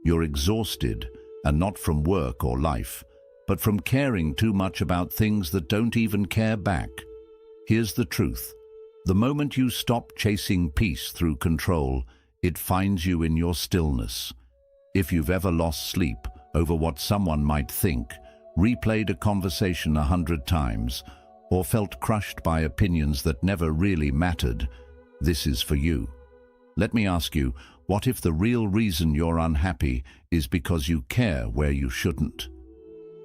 You're exhausted, and not from work or life, but from caring too much about things that don't even care back. Here's the truth. The moment you stop chasing peace through control, it finds you in your stillness. If you've ever lost sleep over what someone might think, replayed a conversation 100 times, or felt crushed by opinions that never really mattered, this is for you. Let me ask you, what if the real reason you're unhappy is because you care where you shouldn't?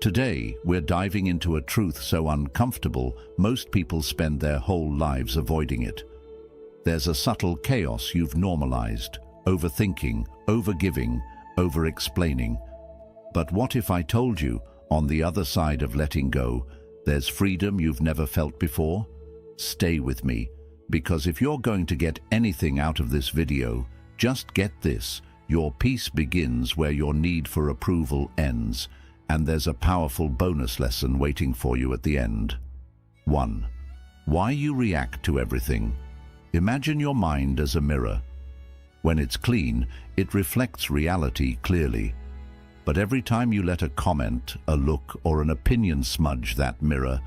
Today, we're diving into a truth so uncomfortable, most people spend their whole lives avoiding it. There's a subtle chaos you've normalized: overthinking, overgiving, over-explaining. But what if I told you, on the other side of letting go, there's freedom you've never felt before? Stay with me, because if you're going to get anything out of this video, just get this: your peace begins where your need for approval ends, and there's a powerful bonus lesson waiting for you at the end. 1. Why you react to everything. Imagine your mind as a mirror. When it's clean, it reflects reality clearly. But every time you let a comment, a look, or an opinion smudge that mirror,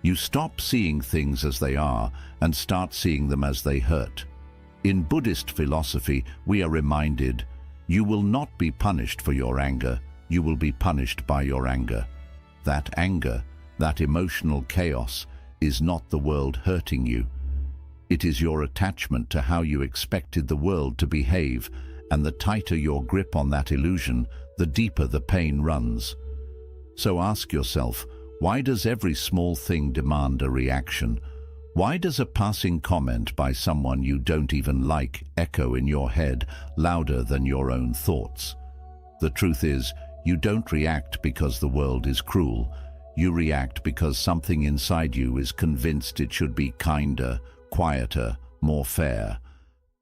you stop seeing things as they are and start seeing them as they hurt. In Buddhist philosophy, we are reminded, you will not be punished for your anger, you will be punished by your anger. That anger, that emotional chaos, is not the world hurting you. It is your attachment to how you expected the world to behave, and the tighter your grip on that illusion, the deeper the pain runs. So ask yourself, why does every small thing demand a reaction? Why does a passing comment by someone you don't even like echo in your head louder than your own thoughts? The truth is, you don't react because the world is cruel. You react because something inside you is convinced it should be kinder, quieter, more fair.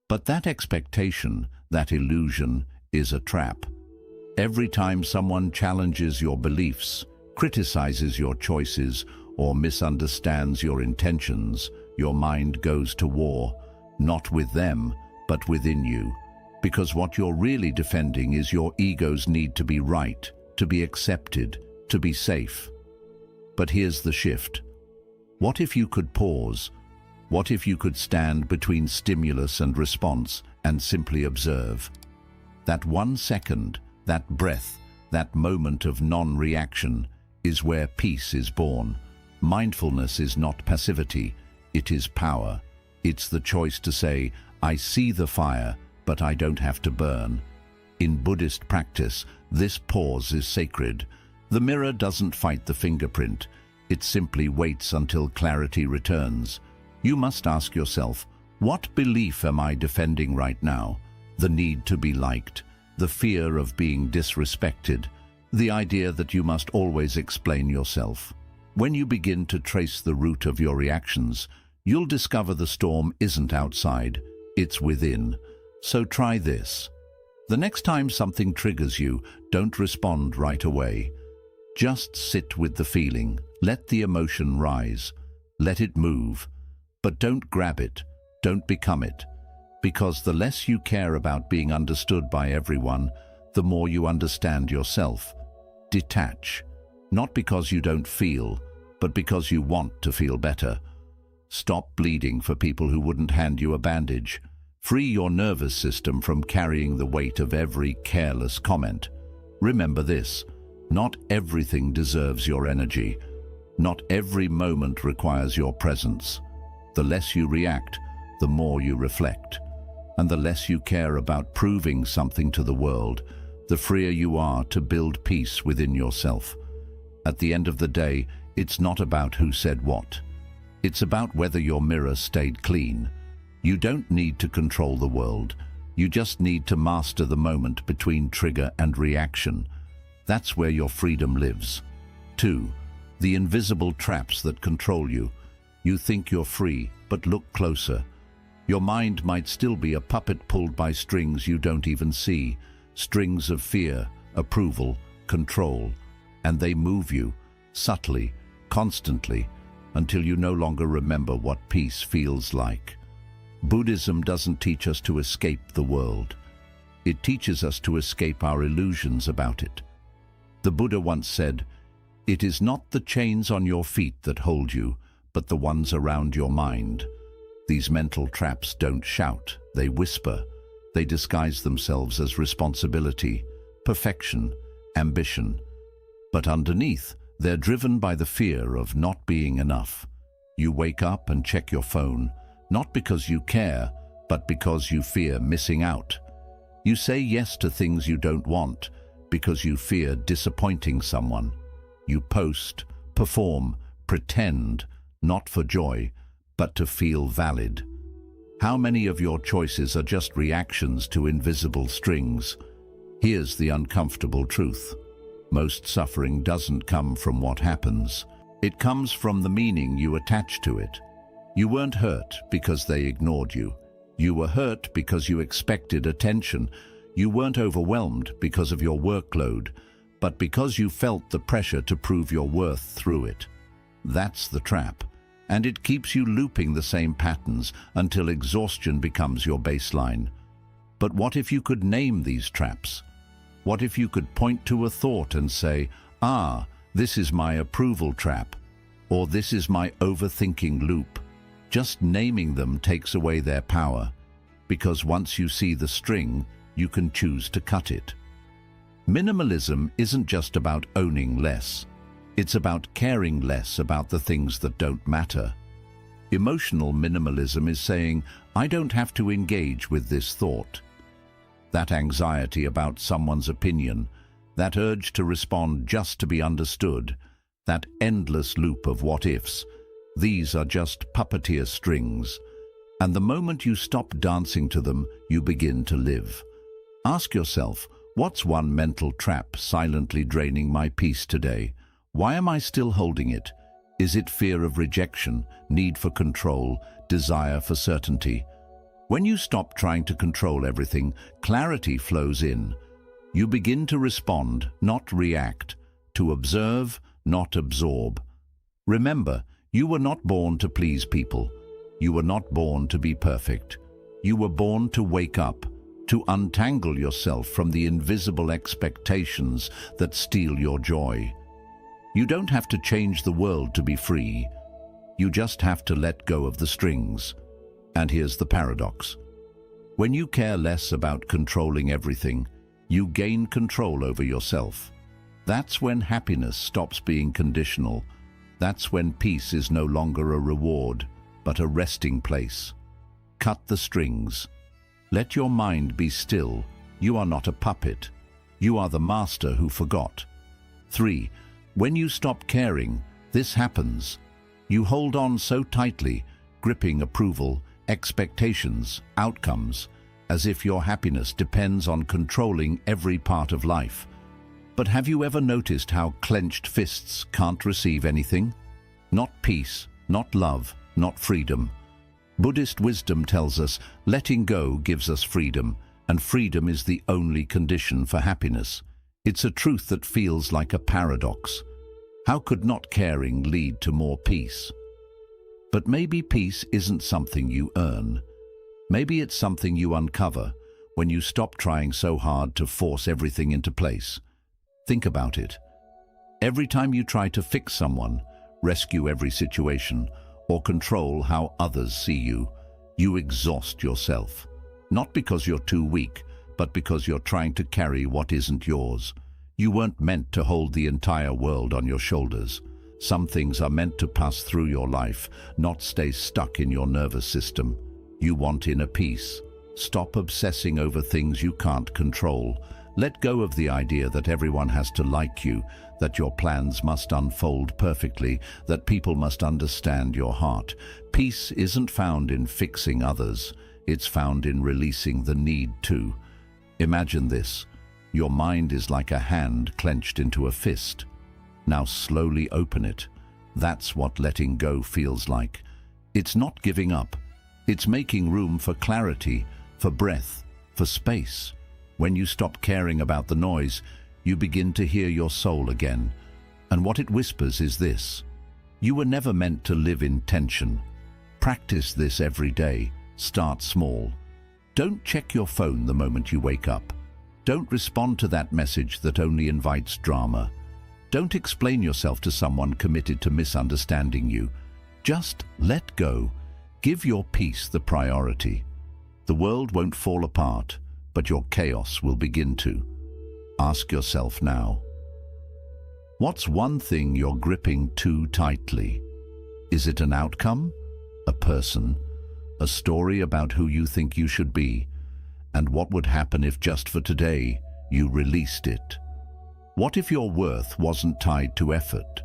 But that expectation, that illusion, is a trap. Every time someone challenges your beliefs, criticizes your choices, or misunderstands your intentions, your mind goes to war, not with them, but within you. Because what you're really defending is your ego's need to be right, to be accepted, to be safe. But here's the shift. What if you could pause? What if you could stand between stimulus and response and simply observe? That 1 second, that breath, that moment of non-reaction is where peace is born. Mindfulness is not passivity, it is power. It's the choice to say, I see the fire, but I don't have to burn. In Buddhist practice, this pause is sacred. The mirror doesn't fight the fingerprint. It simply waits until clarity returns. You must ask yourself, what belief am I defending right now? The need to be liked, the fear of being disrespected, the idea that you must always explain yourself. When you begin to trace the root of your reactions, you'll discover the storm isn't outside, it's within. So try this. The next time something triggers you, don't respond right away. Just sit with the feeling, let the emotion rise, let it move. But don't grab it, don't become it. Because the less you care about being understood by everyone, the more you understand yourself. Detach, not because you don't feel, but because you want to feel better. Stop bleeding for people who wouldn't hand you a bandage. Free your nervous system from carrying the weight of every careless comment. Remember this, not everything deserves your energy. Not every moment requires your presence. The less you react, the more you reflect. And the less you care about proving something to the world, the freer you are to build peace within yourself. At the end of the day, it's not about who said what. It's about whether your mirror stayed clean. You don't need to control the world. You just need to master the moment between trigger and reaction. That's where your freedom lives. 2. The invisible traps that control you. You think you're free, but look closer. Your mind might still be a puppet pulled by strings you don't even see. Strings of fear, approval, control. And they move you, subtly, constantly, until you no longer remember what peace feels like. Buddhism doesn't teach us to escape the world. It teaches us to escape our illusions about it. The Buddha once said, "It is not the chains on your feet that hold you, but the ones around your mind." These mental traps don't shout, they whisper. They disguise themselves as responsibility, perfection, ambition. But underneath, they're driven by the fear of not being enough. You wake up and check your phone, not because you care, but because you fear missing out. You say yes to things you don't want because you fear disappointing someone. You post, perform, pretend, not for joy, but to feel valid. How many of your choices are just reactions to invisible strings? Here's the uncomfortable truth. Most suffering doesn't come from what happens. It comes from the meaning you attach to it. You weren't hurt because they ignored you. You were hurt because you expected attention. You weren't overwhelmed because of your workload, but because you felt the pressure to prove your worth through it. That's the trap, and it keeps you looping the same patterns until exhaustion becomes your baseline. But what if you could name these traps? What if you could point to a thought and say, "Ah, this is my approval trap," or "This is my overthinking loop"? Just naming them takes away their power, because once you see the string, you can choose to cut it. Minimalism isn't just about owning less. It's about caring less about the things that don't matter. Emotional minimalism is saying, "I don't have to engage with this thought." That anxiety about someone's opinion, that urge to respond just to be understood, that endless loop of what-ifs, these are just puppeteer strings. And the moment you stop dancing to them, you begin to live. Ask yourself, what's one mental trap silently draining my peace today? Why am I still holding it? Is it fear of rejection, need for control, desire for certainty? When you stop trying to control everything, clarity flows in. You begin to respond, not react, to observe, not absorb. Remember, you were not born to please people. You were not born to be perfect. You were born to wake up, to untangle yourself from the invisible expectations that steal your joy. You don't have to change the world to be free. You just have to let go of the strings. And here's the paradox. When you care less about controlling everything, you gain control over yourself. That's when happiness stops being conditional. That's when peace is no longer a reward, but a resting place. Cut the strings. Let your mind be still. You are not a puppet. You are the master who forgot. 3. When you stop caring, this happens. You hold on so tightly, gripping approval, expectations, outcomes, as if your happiness depends on controlling every part of life. But have you ever noticed how clenched fists can't receive anything? Not peace, not love, not freedom. Buddhist wisdom tells us letting go gives us freedom, and freedom is the only condition for happiness. It's a truth that feels like a paradox. How could not caring lead to more peace? But maybe peace isn't something you earn. Maybe it's something you uncover when you stop trying so hard to force everything into place. Think about it. Every time you try to fix someone, rescue every situation, or control how others see you, you exhaust yourself. Not because you're too weak, but because you're trying to carry what isn't yours. You weren't meant to hold the entire world on your shoulders. Some things are meant to pass through your life, not stay stuck in your nervous system. You want inner peace. Stop obsessing over things you can't control. Let go of the idea that everyone has to like you, that your plans must unfold perfectly, that people must understand your heart. Peace isn't found in fixing others. It's found in releasing the need to. Imagine this. Your mind is like a hand clenched into a fist. Now slowly open it. That's what letting go feels like. It's not giving up. It's making room for clarity, for breath, for space. When you stop caring about the noise, you begin to hear your soul again. And what it whispers is this: you were never meant to live in tension. Practice this every day. Start small. Don't check your phone the moment you wake up. Don't respond to that message that only invites drama. Don't explain yourself to someone committed to misunderstanding you. Just let go. Give your peace the priority. The world won't fall apart, but your chaos will begin to. Ask yourself now. What's one thing you're gripping too tightly? Is it an outcome? A person? A story about who you think you should be? And what would happen if just for today you released it? What if your worth wasn't tied to effort?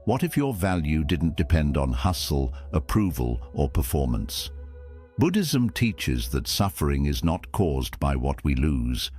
What if your value didn't depend on hustle, approval, or performance? Buddhism teaches that suffering is not caused by what we lose.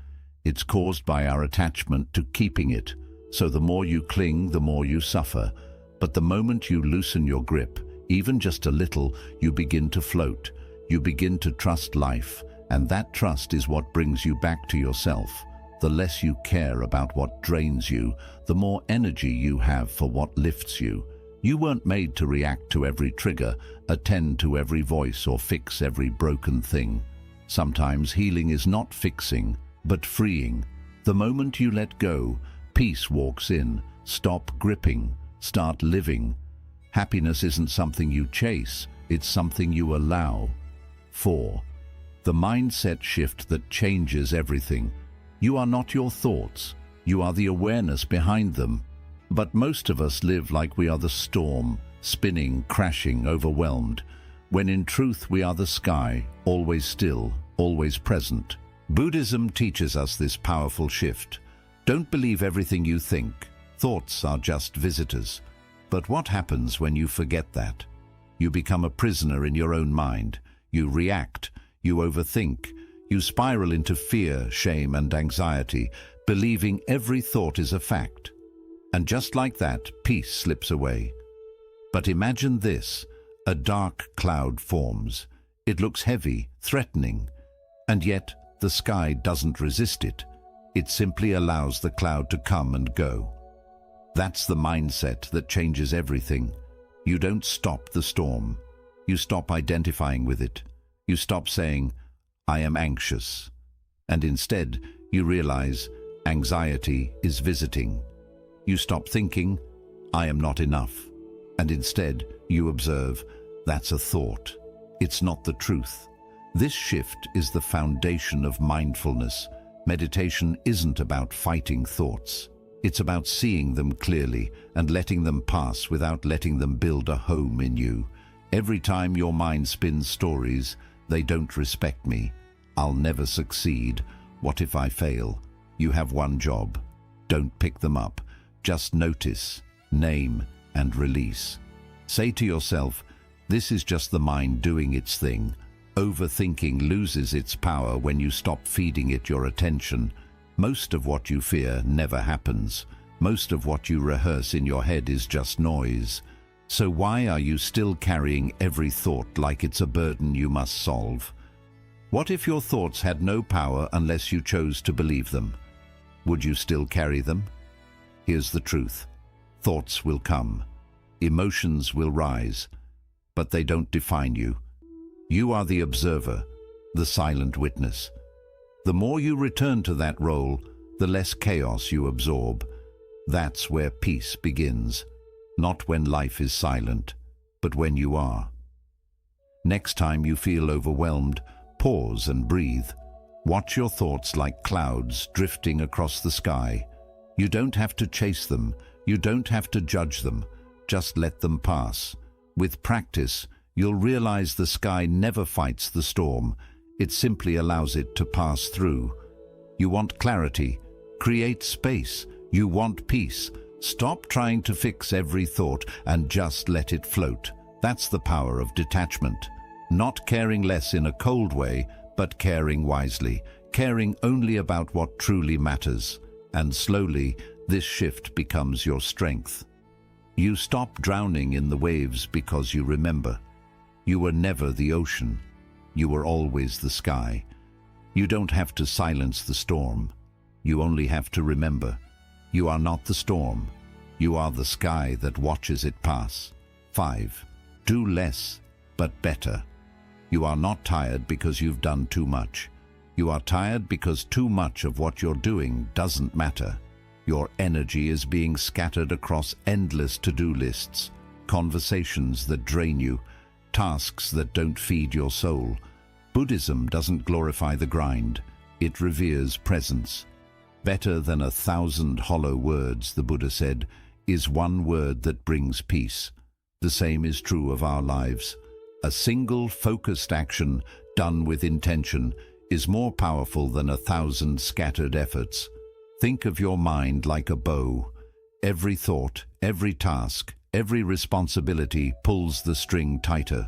It's caused by our attachment to keeping it. So the more you cling, the more you suffer. But the moment you loosen your grip, even just a little, you begin to float. You begin to trust life, and that trust is what brings you back to yourself. The less you care about what drains you, the more energy you have for what lifts you. You weren't made to react to every trigger, attend to every voice, or fix every broken thing. Sometimes healing is not fixing, but freeing. The moment you let go, peace walks in. Stop gripping, start living. Happiness isn't something you chase, it's something you allow. 4. The mindset shift that changes everything. You are not your thoughts, you are the awareness behind them. But most of us live like we are the storm, spinning, crashing, overwhelmed, when in truth we are the sky, always still, always present. Buddhism teaches us this powerful shift. Don't believe everything you think. Thoughts are just visitors. But what happens when you forget that? You become a prisoner in your own mind. You react, you overthink, you spiral into fear, shame, and anxiety, believing every thought is a fact. And just like that, peace slips away. But imagine this: a dark cloud forms. It looks heavy, threatening, and yet the sky doesn't resist it. It simply allows the cloud to come and go. That's the mindset that changes everything. You don't stop the storm. You stop identifying with it. You stop saying, "I am anxious." And instead, you realize anxiety is visiting. You stop thinking, "I am not enough." And instead, you observe, that's a thought. It's not the truth. This shift is the foundation of mindfulness. Meditation isn't about fighting thoughts. It's about seeing them clearly and letting them pass without letting them build a home in you. Every time your mind spins stories, "They don't respect me," "I'll never succeed," "What if I fail?" you have one job. Don't pick them up. Just notice, name, and release. Say to yourself, this is just the mind doing its thing. Overthinking loses its power when you stop feeding it your attention. Most of what you fear never happens. Most of what you rehearse in your head is just noise. So why are you still carrying every thought like it's a burden you must solve? What if your thoughts had no power unless you chose to believe them? Would you still carry them? Here's the truth. Thoughts will come. Emotions will rise. But they don't define you. You are the observer, the silent witness. The more you return to that role, the less chaos you absorb. That's where peace begins. Not when life is silent, but when you are. Next time you feel overwhelmed, pause and breathe. Watch your thoughts like clouds drifting across the sky. You don't have to chase them. You don't have to judge them. Just let them pass. With practice, you'll realize the sky never fights the storm. It simply allows it to pass through. You want clarity? Create space. You want peace? Stop trying to fix every thought and just let it float. That's the power of detachment. Not caring less in a cold way, but caring wisely. Caring only about what truly matters. And slowly, this shift becomes your strength. You stop drowning in the waves because you remember. You were never the ocean. You were always the sky. You don't have to silence the storm. You only have to remember. You are not the storm. You are the sky that watches it pass. 5. Do less, but better. You are not tired because you've done too much. You are tired because too much of what you're doing doesn't matter. Your energy is being scattered across endless to-do lists, conversations that drain you, tasks that don't feed your soul. Buddhism doesn't glorify the grind. It reveres presence. Better than 1,000 hollow words, the Buddha said, is one word that brings peace. The same is true of our lives. A single focused action done with intention is more powerful than 1,000 scattered efforts. Think of your mind like a bow. Every thought, every task, every responsibility pulls the string tighter.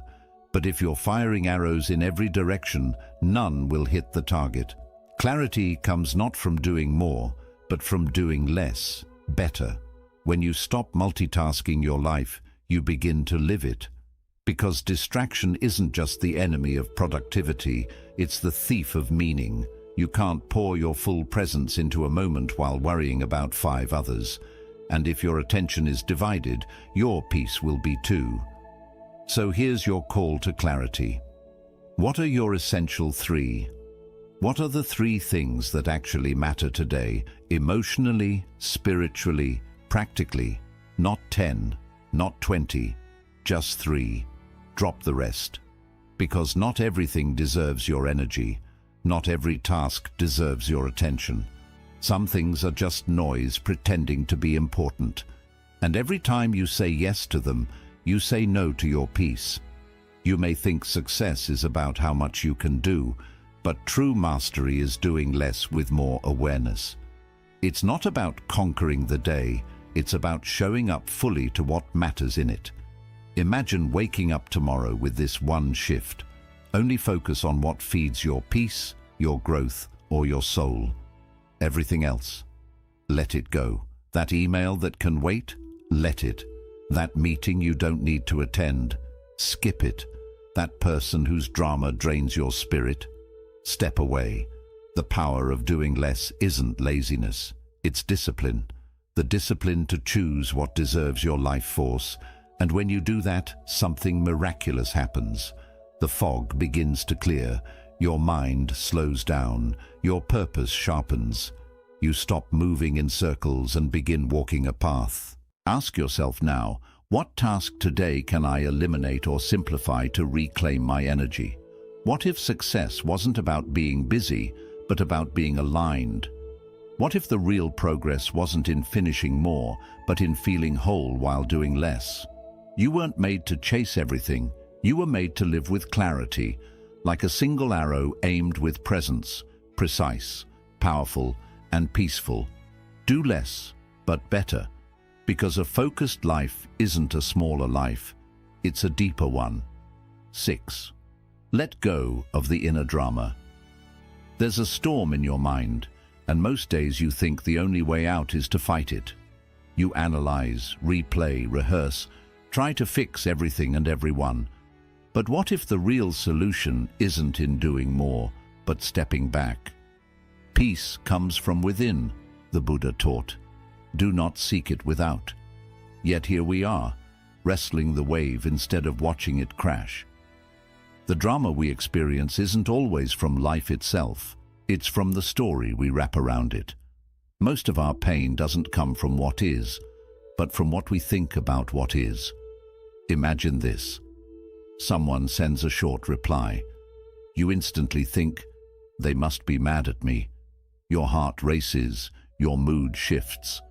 But if you're firing arrows in every direction, none will hit the target. Clarity comes not from doing more, but from doing less, better. When you stop multitasking your life, you begin to live it. Because distraction isn't just the enemy of productivity, it's the thief of meaning. You can't pour your full presence into a moment while worrying about 5 others. And if your attention is divided, your peace will be too. So here's your call to clarity. What are your essential 3? What are the 3 things that actually matter today, emotionally, spiritually, practically? Not 10, not 20, just 3. Drop the rest. Because not everything deserves your energy. Not every task deserves your attention. Some things are just noise pretending to be important. And every time you say yes to them, you say no to your peace. You may think success is about how much you can do, but true mastery is doing less with more awareness. It's not about conquering the day, it's about showing up fully to what matters in it. Imagine waking up tomorrow with this one shift. Only focus on what feeds your peace, your growth, or your soul. Everything else, let it go. That email that can wait, let it. That meeting you don't need to attend, skip it. That person whose drama drains your spirit, step away. The power of doing less isn't laziness, it's discipline. The discipline to choose what deserves your life force. And when you do that, something miraculous happens. The fog begins to clear, your mind slows down, your purpose sharpens. You stop moving in circles and begin walking a path. Ask yourself now, what task today can I eliminate or simplify to reclaim my energy? What if success wasn't about being busy, but about being aligned? What if the real progress wasn't in finishing more, but in feeling whole while doing less? You weren't made to chase everything. You were made to live with clarity, like a single arrow aimed with presence, precise, powerful, and peaceful. Do less, but better, because a focused life isn't a smaller life, it's a deeper one. 6. Let go of the inner drama. There's a storm in your mind, and most days you think the only way out is to fight it. You analyze, replay, rehearse, try to fix everything and everyone. But what if the real solution isn't in doing more, but stepping back? Peace comes from within, the Buddha taught. Do not seek it without. Yet here we are, wrestling the wave instead of watching it crash. The drama we experience isn't always from life itself. It's from the story we wrap around it. Most of our pain doesn't come from what is, but from what we think about what is. Imagine this. Someone sends a short reply. You instantly think, they must be mad at me. Your heart races, your mood shifts.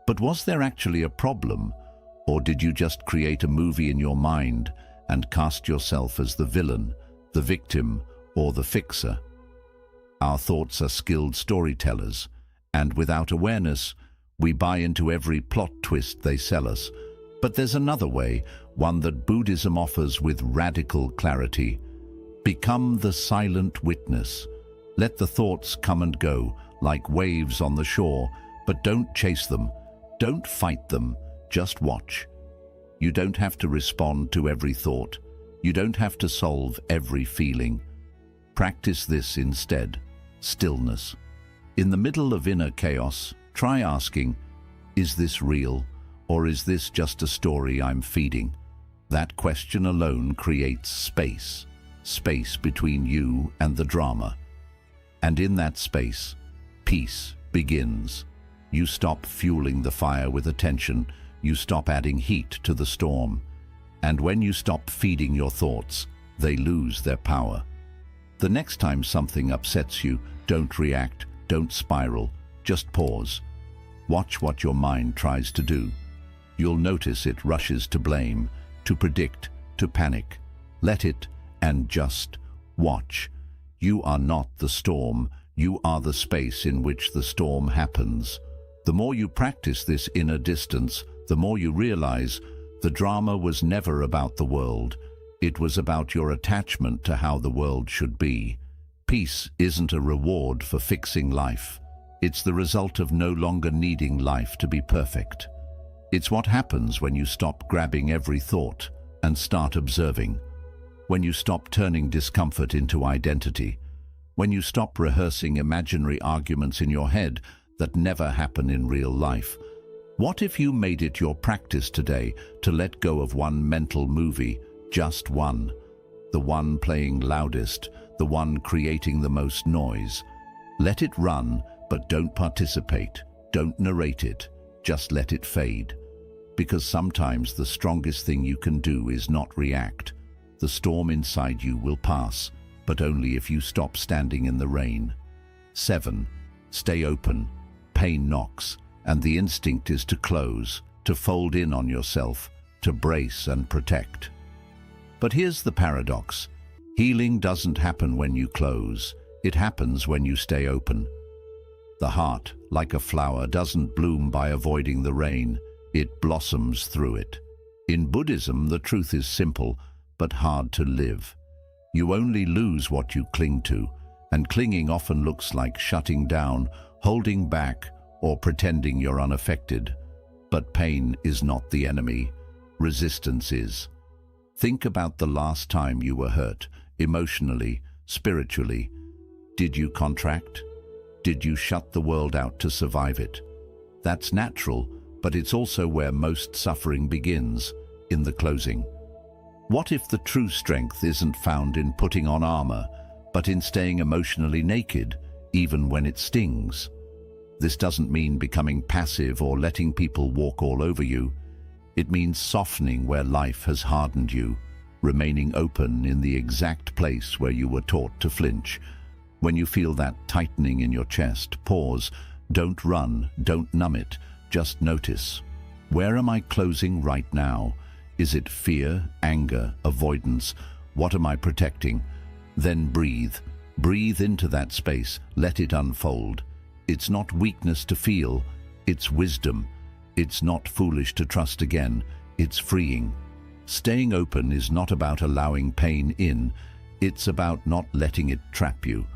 But was there actually a problem, or did you just create a movie in your mind and cast yourself as the villain, the victim, or the fixer? Our thoughts are skilled storytellers, and without awareness, we buy into every plot twist they sell us. But there's another way, one that Buddhism offers with radical clarity. Become the silent witness. Let the thoughts come and go, like waves on the shore, but don't chase them. Don't fight them, just watch. You don't have to respond to every thought. You don't have to solve every feeling. Practice this instead, stillness. In the middle of inner chaos, try asking, is this real, or is this just a story I'm feeding? That question alone creates space. space between you and the drama. And in that space, peace begins. You stop fueling the fire with attention, you stop adding heat to the storm. And when you stop feeding your thoughts, they lose their power. The next time something upsets you, don't react, don't spiral, just pause. Watch what your mind tries to do. You'll notice it rushes to blame, to predict, to panic. Let it, and just watch. You are not the storm, you are the space in which the storm happens. The more you practice this inner distance, the more you realize the drama was never about the world. It was about your attachment to how the world should be. Peace isn't a reward for fixing life. It's the result of no longer needing life to be perfect. It's what happens when you stop grabbing every thought and start observing. When you stop turning discomfort into identity. When you stop rehearsing imaginary arguments in your head that never happen in real life. What if you made it your practice today to let go of one mental movie, just one? The one playing loudest, the one creating the most noise. Let it run, but don't participate, don't narrate it, just let it fade. Because sometimes the strongest thing you can do is not react. The storm inside you will pass, but only if you stop standing in the rain. 7. Stay open. Pain knocks, and the instinct is to close, to fold in on yourself, to brace and protect. But here's the paradox. Healing doesn't happen when you close. It happens when you stay open. The heart, like a flower, doesn't bloom by avoiding the rain. It blossoms through it. In Buddhism, the truth is simple, but hard to live. You only lose what you cling to, and clinging often looks like shutting down, holding back, or pretending you're unaffected. But pain is not the enemy. Resistance is. Think about the last time you were hurt, emotionally, spiritually. Did you contract? Did you shut the world out to survive it? That's natural, but it's also where most suffering begins, in the closing. What if the true strength isn't found in putting on armor, but in staying emotionally naked, even when it stings? This doesn't mean becoming passive or letting people walk all over you. It means softening where life has hardened you, remaining open in the exact place where you were taught to flinch. When you feel that tightening in your chest, pause. Don't run, don't numb it, just notice. Where am I closing right now? Is it fear, anger, avoidance? What am I protecting? Then breathe. Breathe into that space, let it unfold. It's not weakness to feel, it's wisdom. It's not foolish to trust again, it's freeing. Staying open is not about allowing pain in, it's about not letting it trap you.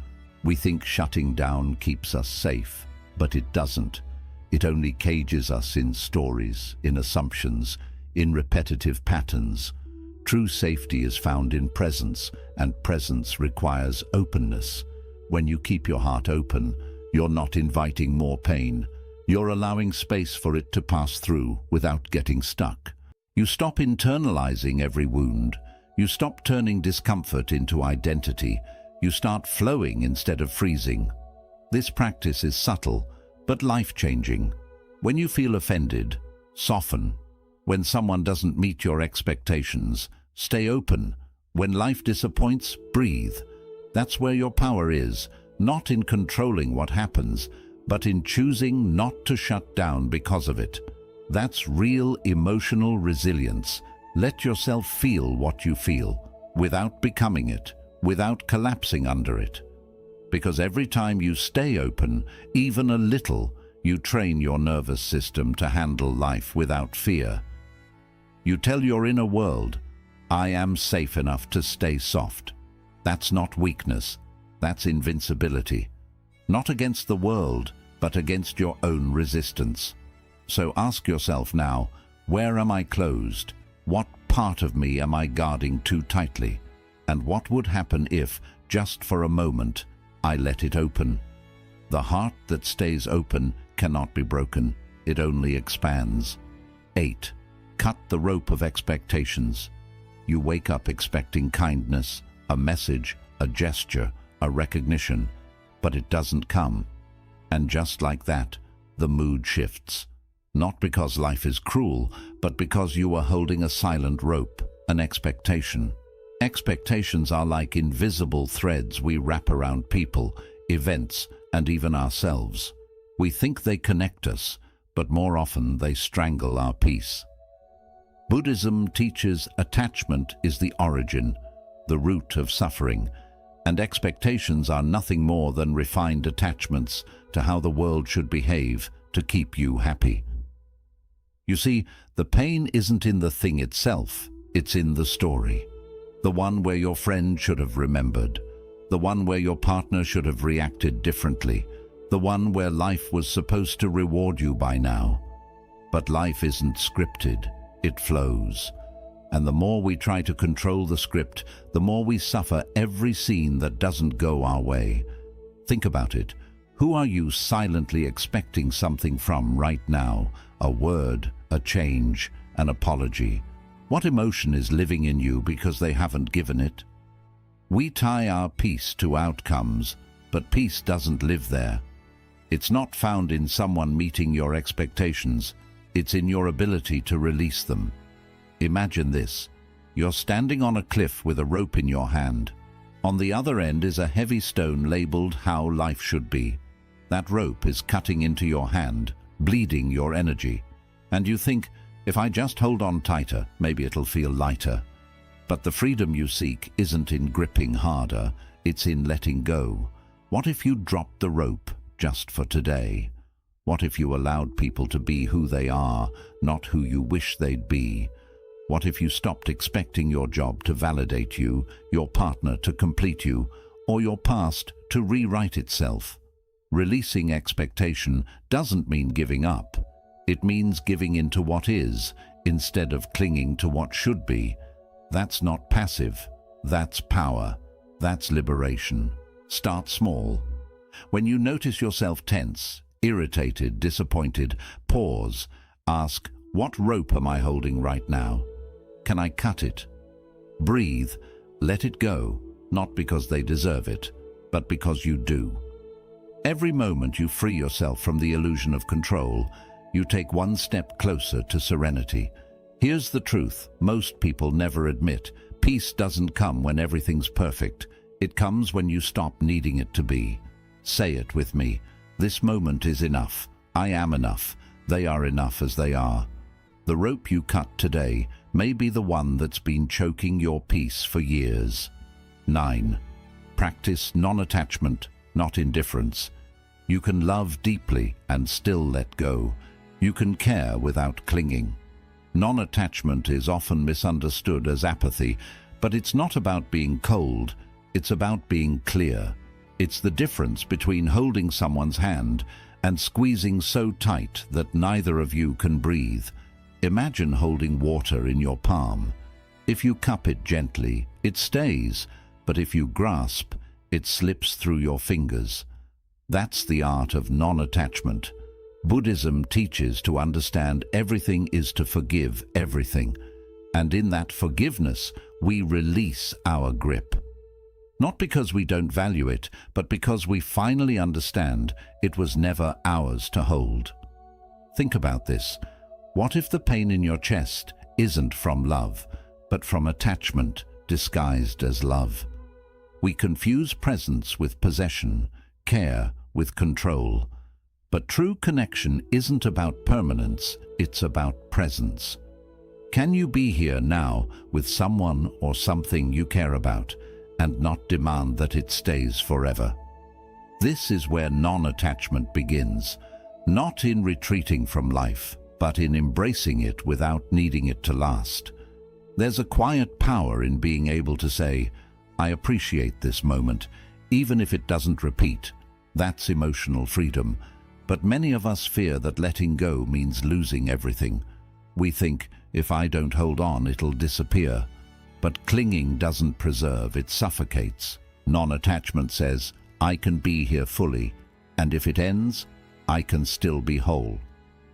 We think shutting down keeps us safe, but it doesn't. It only cages us in stories, in assumptions, in repetitive patterns. True safety is found in presence, and presence requires openness. When you keep your heart open, you're not inviting more pain. You're allowing space for it to pass through without getting stuck. You stop internalizing every wound. You stop turning discomfort into identity. You start flowing instead of freezing. This practice is subtle, but life-changing. When you feel offended, soften. When someone doesn't meet your expectations, stay open. When life disappoints, breathe. That's where your power is, not in controlling what happens, but in choosing not to shut down because of it. That's real emotional resilience. Let yourself feel what you feel, without becoming it, without collapsing under it. Because every time you stay open, even a little, you train your nervous system to handle life without fear. You tell your inner world, I am safe enough to stay soft. That's not weakness, that's invincibility. Not against the world, but against your own resistance. So ask yourself now, where am I closed? What part of me am I guarding too tightly? And what would happen if, just for a moment, I let it open? The heart that stays open cannot be broken, it only expands. 8. Cut the rope of expectations. You wake up expecting kindness, a message, a gesture, a recognition, but it doesn't come. And just like that, the mood shifts. Not because life is cruel, but because you are holding a silent rope, an expectation. Expectations are like invisible threads we wrap around people, events, and even ourselves. We think they connect us, but more often they strangle our peace. Buddhism teaches attachment is the origin, the root of suffering, and expectations are nothing more than refined attachments to how the world should behave to keep you happy. You see, the pain isn't in the thing itself, it's in the story. The one where your friend should have remembered, the one where your partner should have reacted differently, the one where life was supposed to reward you by now. But life isn't scripted, it flows. And the more we try to control the script, the more we suffer every scene that doesn't go our way. Think about it. Who are you silently expecting something from right now? A word, a change, an apology. What emotion is living in you because they haven't given it? We tie our peace to outcomes, but peace doesn't live there. It's not found in someone meeting your expectations. It's in your ability to release them. Imagine this. You're standing on a cliff with a rope in your hand. On the other end is a heavy stone labeled how life should be. That rope is cutting into your hand, bleeding your energy. And you think, if I just hold on tighter, maybe it'll feel lighter. But the freedom you seek isn't in gripping harder, it's in letting go. What if you dropped the rope just for today? What if you allowed people to be who they are, not who you wish they'd be? What if you stopped expecting your job to validate you, your partner to complete you, or your past to rewrite itself? Releasing expectation doesn't mean giving up. It means giving into what is, instead of clinging to what should be. That's not passive. That's power. That's liberation. Start small. When you notice yourself tense, irritated, disappointed, pause. Ask, what rope am I holding right now? Can I cut it? Breathe. Let it go, not because they deserve it, but because you do. Every moment you free yourself from the illusion of control, you take one step closer to serenity. Here's the truth most people never admit. Peace doesn't come when everything's perfect. It comes when you stop needing it to be. Say it with me. This moment is enough. I am enough. They are enough as they are. The rope you cut today may be the one that's been choking your peace for years. 9. Practice non-attachment, not indifference. You can love deeply and still let go. You can care without clinging. Non-attachment is often misunderstood as apathy, but it's not about being cold, it's about being clear. It's the difference between holding someone's hand and squeezing so tight that neither of you can breathe. Imagine holding water in your palm. If you cup it gently, it stays, but if you grasp, it slips through your fingers. That's the art of non-attachment. Buddhism teaches to understand everything is to forgive everything, and in that forgiveness we release our grip. Not because we don't value it, but because we finally understand it was never ours to hold. Think about this. What if the pain in your chest isn't from love, but from attachment disguised as love? We confuse presence with possession, care with control. But true connection isn't about permanence, it's about presence. Can you be here now with someone or something you care about and not demand that it stays forever? This is where non-attachment begins, not in retreating from life, but in embracing it without needing it to last. There's a quiet power in being able to say, I appreciate this moment, even if it doesn't repeat. That's emotional freedom. But many of us fear that letting go means losing everything. We think, if I don't hold on, it'll disappear. But clinging doesn't preserve, it suffocates. Non-attachment says, I can be here fully, and if it ends, I can still be whole.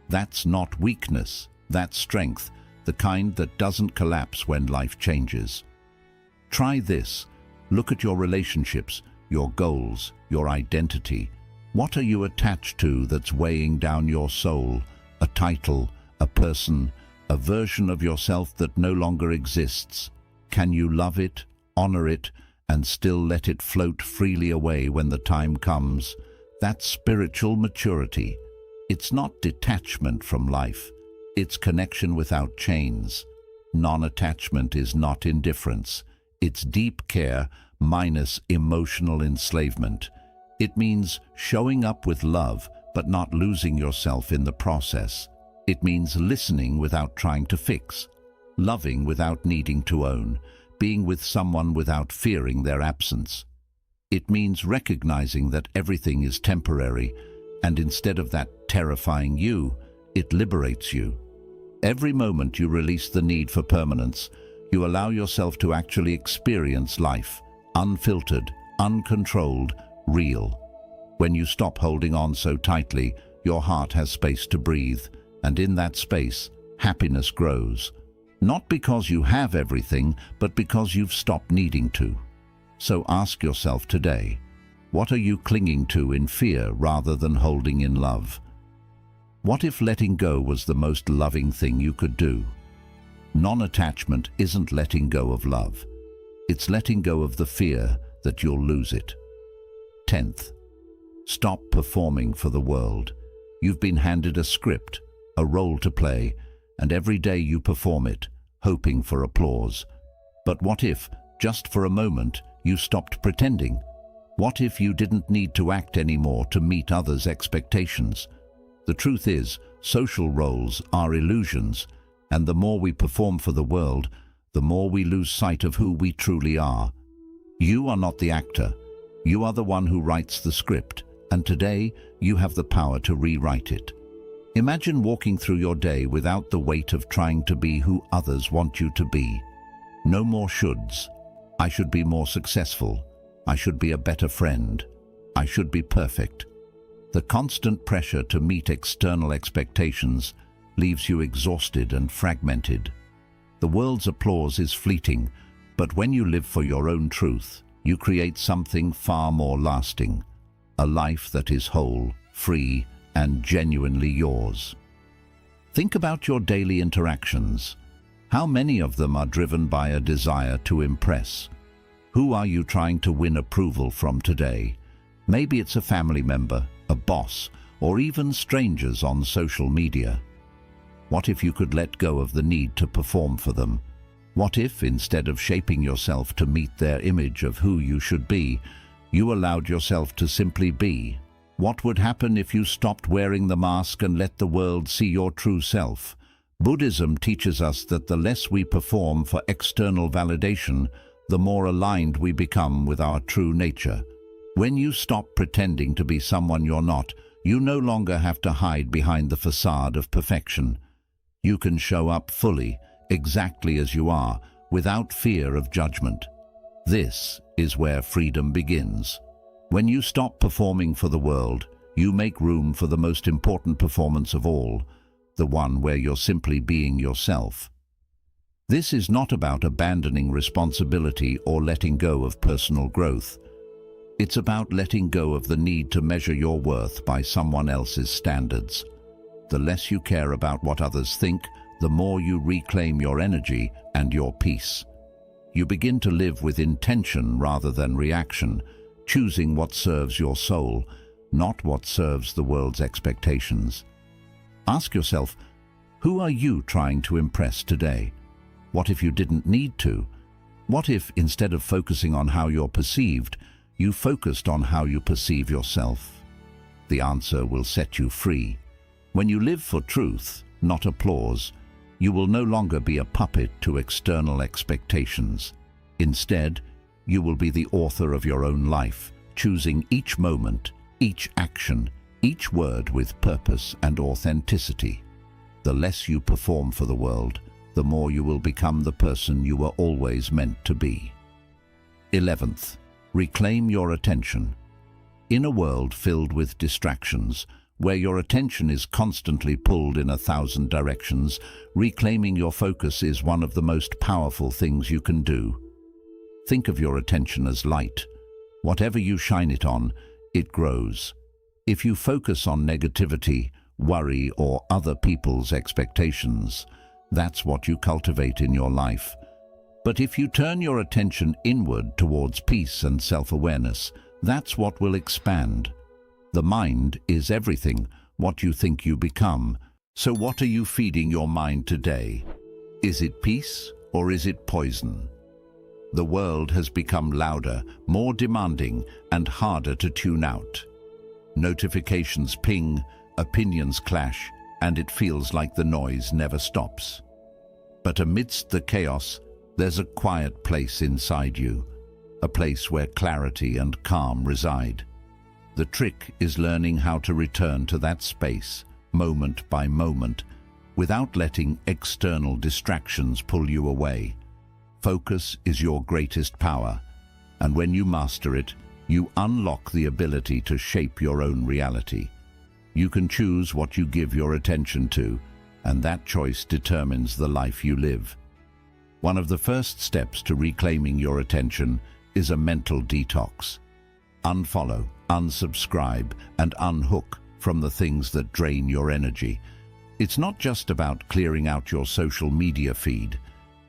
That's not weakness, that's strength, the kind that doesn't collapse when life changes. Try this. Look at your relationships, your goals, your identity. What are you attached to that's weighing down your soul? A title, a person, a version of yourself that no longer exists. Can you love it, honor it, and still let it float freely away when the time comes? That's spiritual maturity. It's not detachment from life. It's connection without chains. Non-attachment is not indifference. It's deep care minus emotional enslavement. It means showing up with love, but not losing yourself in the process. It means listening without trying to fix, loving without needing to own, being with someone without fearing their absence. It means recognizing that everything is temporary, and instead of that terrifying you, it liberates you. Every moment you release the need for permanence, you allow yourself to actually experience life, unfiltered, uncontrolled, real. When you stop holding on so tightly, your heart has space to breathe, and in that space, happiness grows. Not because you have everything, but because you've stopped needing to. So ask yourself today, what are you clinging to in fear rather than holding in love? What if letting go was the most loving thing you could do? Non-attachment isn't letting go of love. It's letting go of the fear that you'll lose it. 10th, stop performing for the world. You've been handed a script, a role to play, and every day you perform it, hoping for applause. But what if, just for a moment, you stopped pretending? What if you didn't need to act anymore to meet others' expectations? The truth is, social roles are illusions, and the more we perform for the world, the more we lose sight of who we truly are. You are not the actor. You are the one who writes the script, and today you have the power to rewrite it. Imagine walking through your day without the weight of trying to be who others want you to be. No more shoulds. I should be more successful. I should be a better friend. I should be perfect. The constant pressure to meet external expectations leaves you exhausted and fragmented. The world's applause is fleeting, but when you live for your own truth, you create something far more lasting. A life that is whole, free, and genuinely yours. Think about your daily interactions. How many of them are driven by a desire to impress? Who are you trying to win approval from today? Maybe it's a family member, a boss, or even strangers on social media. What if you could let go of the need to perform for them? What if, instead of shaping yourself to meet their image of who you should be, you allowed yourself to simply be? What would happen if you stopped wearing the mask and let the world see your true self? Buddhism teaches us that the less we perform for external validation, the more aligned we become with our true nature. When you stop pretending to be someone you're not, you no longer have to hide behind the facade of perfection. You can show up fully, exactly as you are, without fear of judgment. This is where freedom begins. When you stop performing for the world, you make room for the most important performance of all, the one where you're simply being yourself. This is not about abandoning responsibility or letting go of personal growth. It's about letting go of the need to measure your worth by someone else's standards. The less you care about what others think, the more you reclaim your energy and your peace. You begin to live with intention rather than reaction, choosing what serves your soul, not what serves the world's expectations. Ask yourself, who are you trying to impress today? What if you didn't need to? What if, instead of focusing on how you're perceived, you focused on how you perceive yourself? The answer will set you free. When you live for truth, not applause, you will no longer be a puppet to external expectations. Instead, you will be the author of your own life, choosing each moment, each action, each word with purpose and authenticity. The less you perform for the world, the more you will become the person you were always meant to be. 11th, reclaim your attention. In a world filled with distractions, where your attention is constantly pulled in 1,000 directions, reclaiming your focus is one of the most powerful things you can do. Think of your attention as light. Whatever you shine it on, it grows. If you focus on negativity, worry, or other people's expectations, that's what you cultivate in your life. But if you turn your attention inward towards peace and self-awareness, that's what will expand. The mind is everything, what you think you become. So what are you feeding your mind today? Is it peace or is it poison? The world has become louder, more demanding, and harder to tune out. Notifications ping, opinions clash, and it feels like the noise never stops. But amidst the chaos, there's a quiet place inside you, a place where clarity and calm reside. The trick is learning how to return to that space, moment by moment, without letting external distractions pull you away. Focus is your greatest power, and when you master it, you unlock the ability to shape your own reality. You can choose what you give your attention to, and that choice determines the life you live. One of the first steps to reclaiming your attention is a mental detox. Unfollow, unsubscribe, and unhook from the things that drain your energy. It's not just about clearing out your social media feed.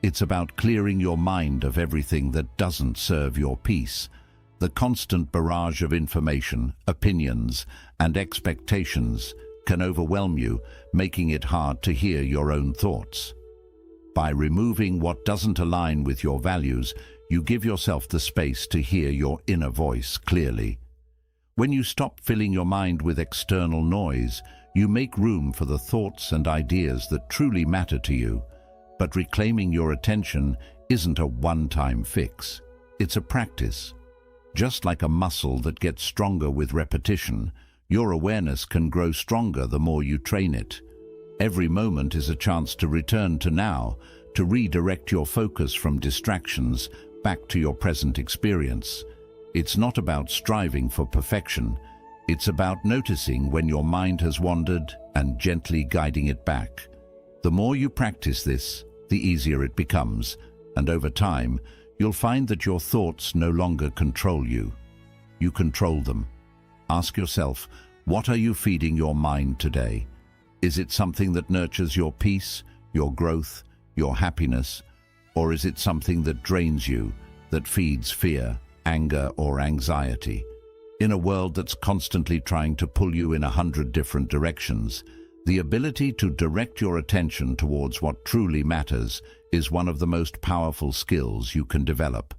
It's about clearing your mind of everything that doesn't serve your peace. The constant barrage of information, opinions, and expectations can overwhelm you, making it hard to hear your own thoughts. By removing what doesn't align with your values, you give yourself the space to hear your inner voice clearly. When you stop filling your mind with external noise, you make room for the thoughts and ideas that truly matter to you. But reclaiming your attention isn't a one-time fix. It's a practice. Just like a muscle that gets stronger with repetition, your awareness can grow stronger the more you train it. Every moment is a chance to return to now, to redirect your focus from distractions back to your present experience. It's not about striving for perfection. It's about noticing when your mind has wandered and gently guiding it back. The more you practice this, the easier it becomes, and over time, you'll find that your thoughts no longer control you. You control them. Ask yourself, what are you feeding your mind today? Is it something that nurtures your peace, your growth, your happiness, or is it something that drains you, that feeds fear, anger, or anxiety? In a world that's constantly trying to pull you in 100 different directions, the ability to direct your attention towards what truly matters is one of the most powerful skills you can develop.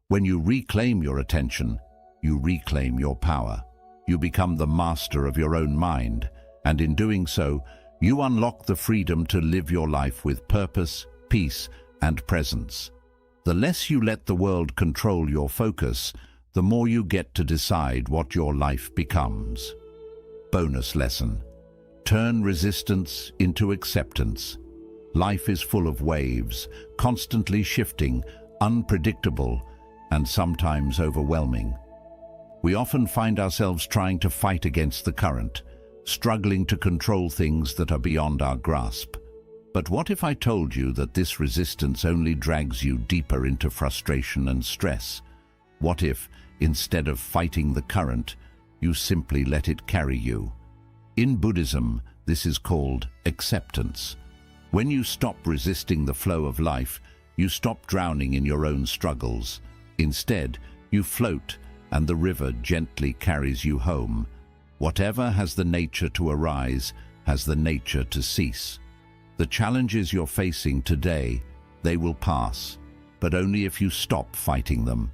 When you reclaim your attention, you reclaim your power. You become the master of your own mind, and in doing so, you unlock the freedom to live your life with purpose, peace, and presence. The less you let the world control your focus, the more you get to decide what your life becomes. Bonus lesson. Turn resistance into acceptance. Life is full of waves, constantly shifting, unpredictable, and sometimes overwhelming. We often find ourselves trying to fight against the current, struggling to control things that are beyond our grasp. But what if I told you that this resistance only drags you deeper into frustration and stress? What if, instead of fighting the current, you simply let it carry you? In Buddhism, this is called acceptance. When you stop resisting the flow of life, you stop drowning in your own struggles. Instead, you float, and the river gently carries you home. Whatever has the nature to arise has the nature to cease. The challenges you're facing today, they will pass, but only if you stop fighting them.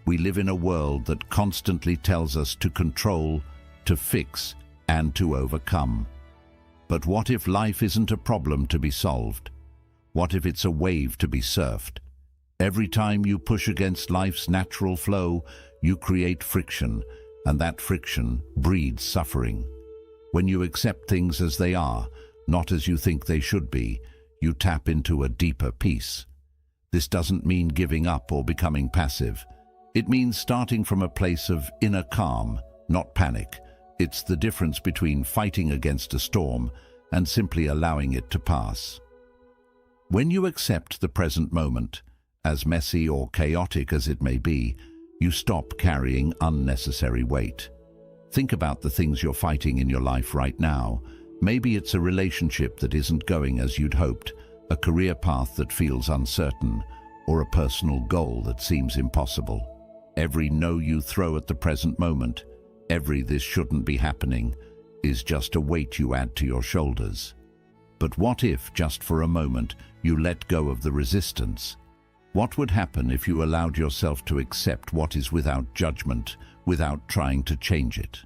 We live in a world that constantly tells us to control, to fix, and to overcome. But what if life isn't a problem to be solved? What if it's a wave to be surfed? Every time you push against life's natural flow, you create friction, and that friction breeds suffering. When you accept things as they are, not as you think they should be, you tap into a deeper peace. This doesn't mean giving up or becoming passive. It means starting from a place of inner calm, not panic. It's the difference between fighting against a storm and simply allowing it to pass. When you accept the present moment as messy or chaotic as it may be, you stop carrying unnecessary weight. Think about the things you're fighting in your life right now. Maybe it's a relationship that isn't going as you'd hoped, a career path that feels uncertain, or a personal goal that seems impossible. Every no you throw at the present moment, every this shouldn't be happening, is just a weight you add to your shoulders. But what if, just for a moment, you let go of the resistance? What would happen if you allowed yourself to accept what is without judgment, without trying to change it?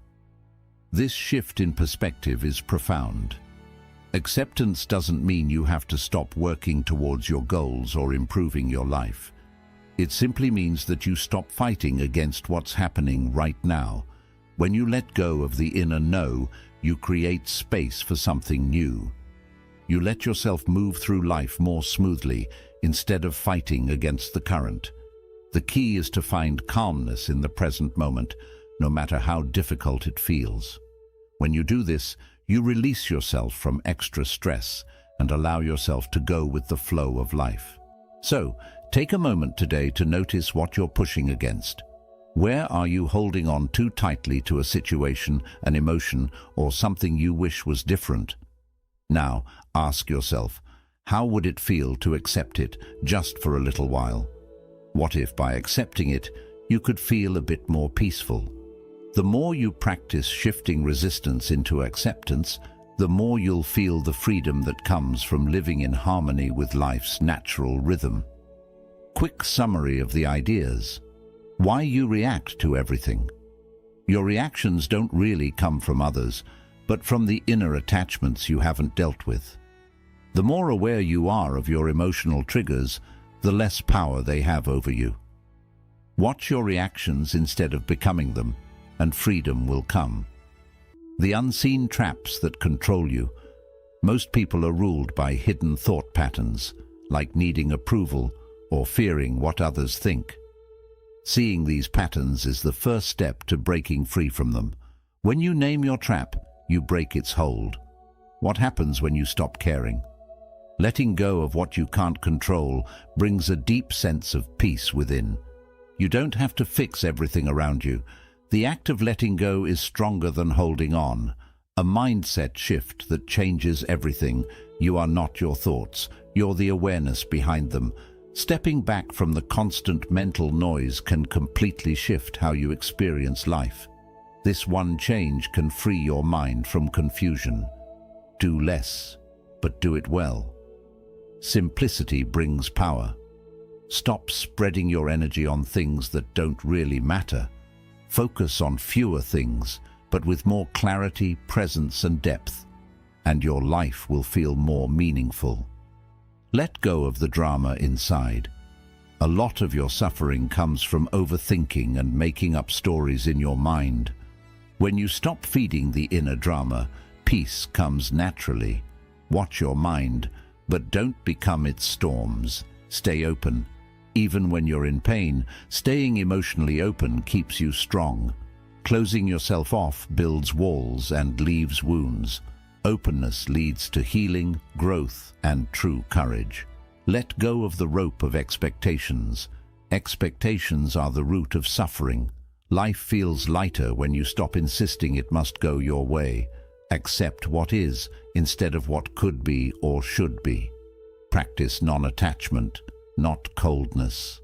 This shift in perspective is profound. Acceptance doesn't mean you have to stop working towards your goals or improving your life. It simply means that you stop fighting against what's happening right now. When you let go of the inner no, you create space for something new. You let yourself move through life more smoothly instead of fighting against the current. The key is to find calmness in the present moment, no matter how difficult it feels. When you do this, you release yourself from extra stress and allow yourself to go with the flow of life. So, take a moment today to notice what you're pushing against. Where are you holding on too tightly to a situation, an emotion, or something you wish was different? Now, ask yourself, how would it feel to accept it just for a little while? What if by accepting it, you could feel a bit more peaceful? The more you practice shifting resistance into acceptance, the more you'll feel the freedom that comes from living in harmony with life's natural rhythm. Quick summary of the ideas. Why you react to everything. Your reactions don't really come from others, but from the inner attachments you haven't dealt with. The more aware you are of your emotional triggers, the less power they have over you. Watch your reactions instead of becoming them, and freedom will come. The unseen traps that control you. Most people are ruled by hidden thought patterns, like needing approval or fearing what others think. Seeing these patterns is the first step to breaking free from them. When you name your trap, you break its hold. What happens when you stop caring? Letting go of what you can't control brings a deep sense of peace within. You don't have to fix everything around you. The act of letting go is stronger than holding on. A mindset shift that changes everything. You are not your thoughts. You're the awareness behind them. Stepping back from the constant mental noise can completely shift how you experience life. This one change can free your mind from confusion. Do less, but do it well. Simplicity brings power. Stop spreading your energy on things that don't really matter. Focus on fewer things, but with more clarity, presence, and depth, and your life will feel more meaningful. Let go of the drama inside. A lot of your suffering comes from overthinking and making up stories in your mind. When you stop feeding the inner drama, peace comes naturally. Watch your mind, but don't become its storms. Stay open. Even when you're in pain, staying emotionally open keeps you strong. Closing yourself off builds walls and leaves wounds. Openness leads to healing, growth, and true courage. Let go of the rope of expectations. Expectations are the root of suffering. Life feels lighter when you stop insisting it must go your way. Accept what is instead of what could be or should be. Practice non-attachment, not coldness.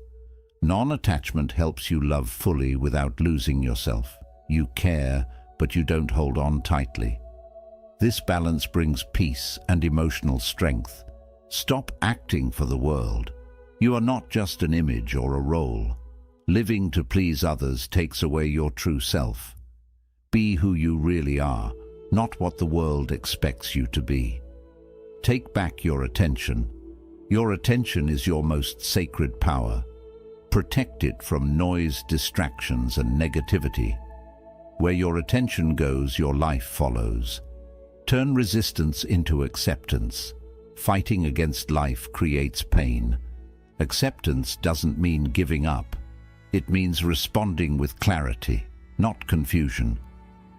Non-attachment helps you love fully without losing yourself. You care, but you don't hold on tightly. This balance brings peace and emotional strength. Stop acting for the world. You are not just an image or a role. Living to please others takes away your true self. Be who you really are, not what the world expects you to be. Take back your attention. Your attention is your most sacred power. Protect it from noise, distractions, and negativity. Where your attention goes, your life follows. Turn resistance into acceptance. Fighting against life creates pain. Acceptance doesn't mean giving up. It means responding with clarity, not confusion.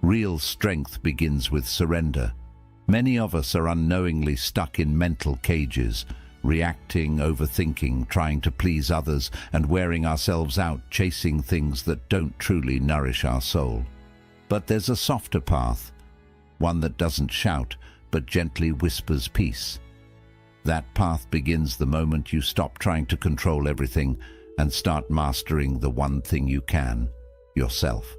Real strength begins with surrender. Many of us are unknowingly stuck in mental cages, reacting, overthinking, trying to please others, and wearing ourselves out chasing things that don't truly nourish our soul. But there's a softer path, one that doesn't shout, but gently whispers peace. That path begins the moment you stop trying to control everything and start mastering the one thing you can, yourself.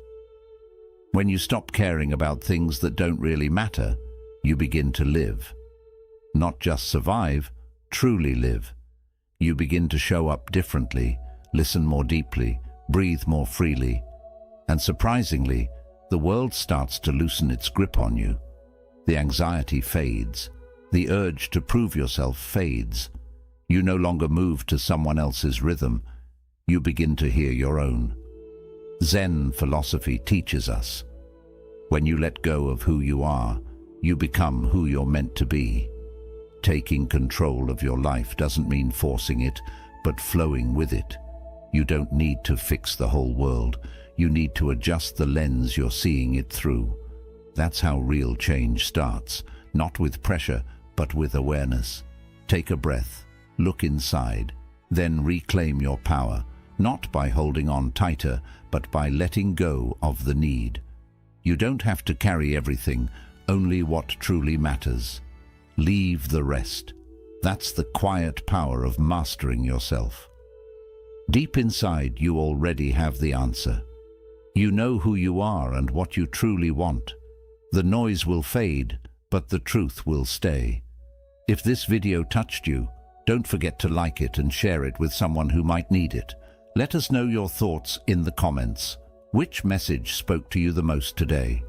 When you stop caring about things that don't really matter, you begin to live. Not just survive, truly live. You begin to show up differently, listen more deeply, breathe more freely. And surprisingly, the world starts to loosen its grip on you. The anxiety fades. The urge to prove yourself fades. You no longer move to someone else's rhythm. You begin to hear your own. Zen philosophy teaches us, when you let go of who you are, you become who you're meant to be. Taking control of your life doesn't mean forcing it, but flowing with it. You don't need to fix the whole world. You need to adjust the lens you're seeing it through. That's how real change starts, not with pressure, but with awareness. Take a breath, look inside, then reclaim your power, not by holding on tighter, but by letting go of the need. You don't have to carry everything, only what truly matters. Leave the rest. That's the quiet power of mastering yourself. Deep inside, you already have the answer. You know who you are and what you truly want. The noise will fade, but the truth will stay. If this video touched you, don't forget to like it and share it with someone who might need it. Let us know your thoughts in the comments. Which message spoke to you the most today?